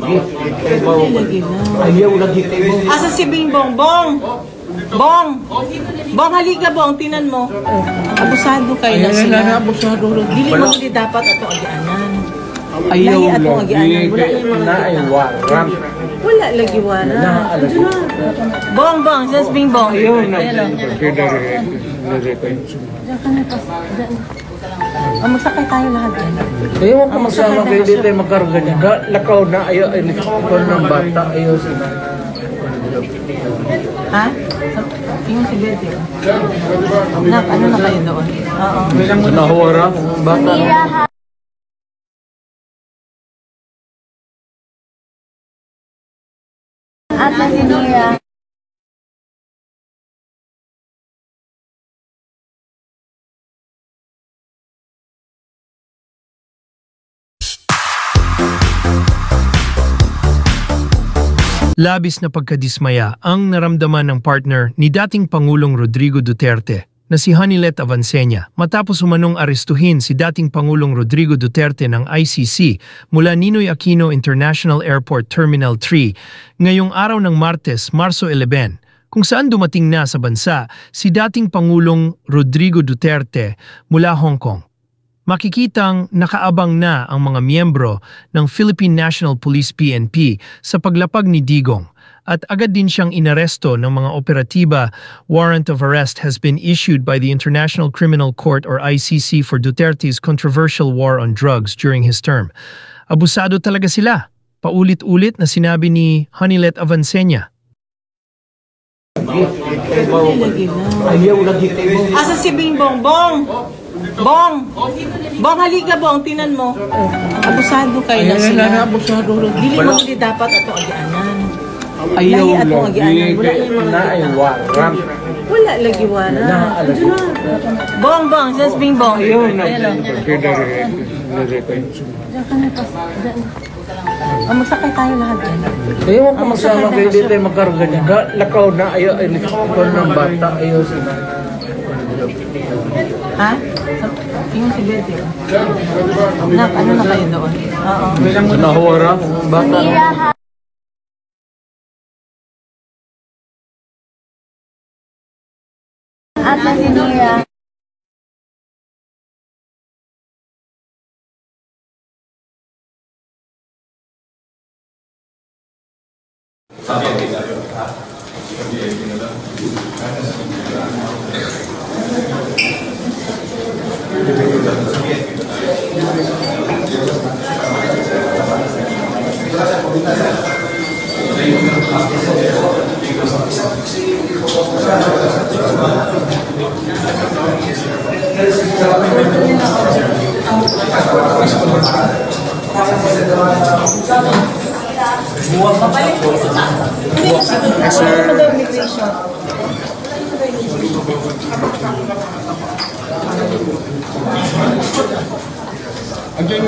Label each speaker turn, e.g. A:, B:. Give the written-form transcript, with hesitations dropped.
A: lagi.
B: Ayaw lagi.
C: Asa si Bingbong? Bong! Bong! Bong, halika Bong, tinan mo. Abusado kayo na sila.
B: Abusado.
C: Dili mo hindi dapat ato agianan.
B: Ayaw
C: Lahi ato
B: lagi.
C: agianan. Wala yung mga
B: Naiwaran.
C: wala lagi wala. Bong, Bong, says Bingbong.
B: Ayaw na.
C: Magsakay tayo lahat yan.
B: Ayaw ka magsama kayo dito ay magkarga niya. Lakaw na ayaw ay likod ng bata. Ayaw sila.
C: Ha? Yung si Betty. Ano na kayo doon? Oo.
B: Nahuwara. Bata.
D: At si Nia.
E: Labis na pagkadismaya ang naramdaman ng partner ni dating Pangulong Rodrigo Duterte na si Hanilet Avancenia matapos umanong arestuhin si dating Pangulong Rodrigo Duterte ng ICC mula Ninoy Aquino International Airport Terminal 3 ngayong araw ng Martes, Marso 11, kung saan dumating na sa bansa si dating Pangulong Rodrigo Duterte mula Hong Kong. Makikitang nakaabang na ang mga miyembro ng Philippine National Police PNP sa paglapag ni Digong at agad din siyang inaresto ng mga operatiba. Warrant of arrest has been issued by the International Criminal Court or ICC for Duterte's controversial war on drugs during his term. Abusado talaga sila. Paulit-ulit na sinabi ni Hanilet Avancenia.
B: Ayaw lagi.
C: Asa si Bingbong? Bong! Bong! Bong, halika Bong, tinan mo. Abusado kayo na sila.
B: Abusado.
C: Dili mo hindi dapat ato agianan.
B: Ayaw
C: Lahi ato
B: lagi.
C: agianan. Wala yung mga
B: Naiwaran.
C: wala lagi wala. Bong, Bong, says Bingbong.
B: Ayaw na.
C: Magsakay tayo lahat yan.
B: Ayaw ka magsama kayo dito ay magkarga niya. Lakaw na ayaw ay likod ng bata. Ayaw sila.
C: Ha? Yung si Betty. Ano na kayo doon? Oo.
B: Nahuwara. Bata.
D: At si Nia.
F: Again,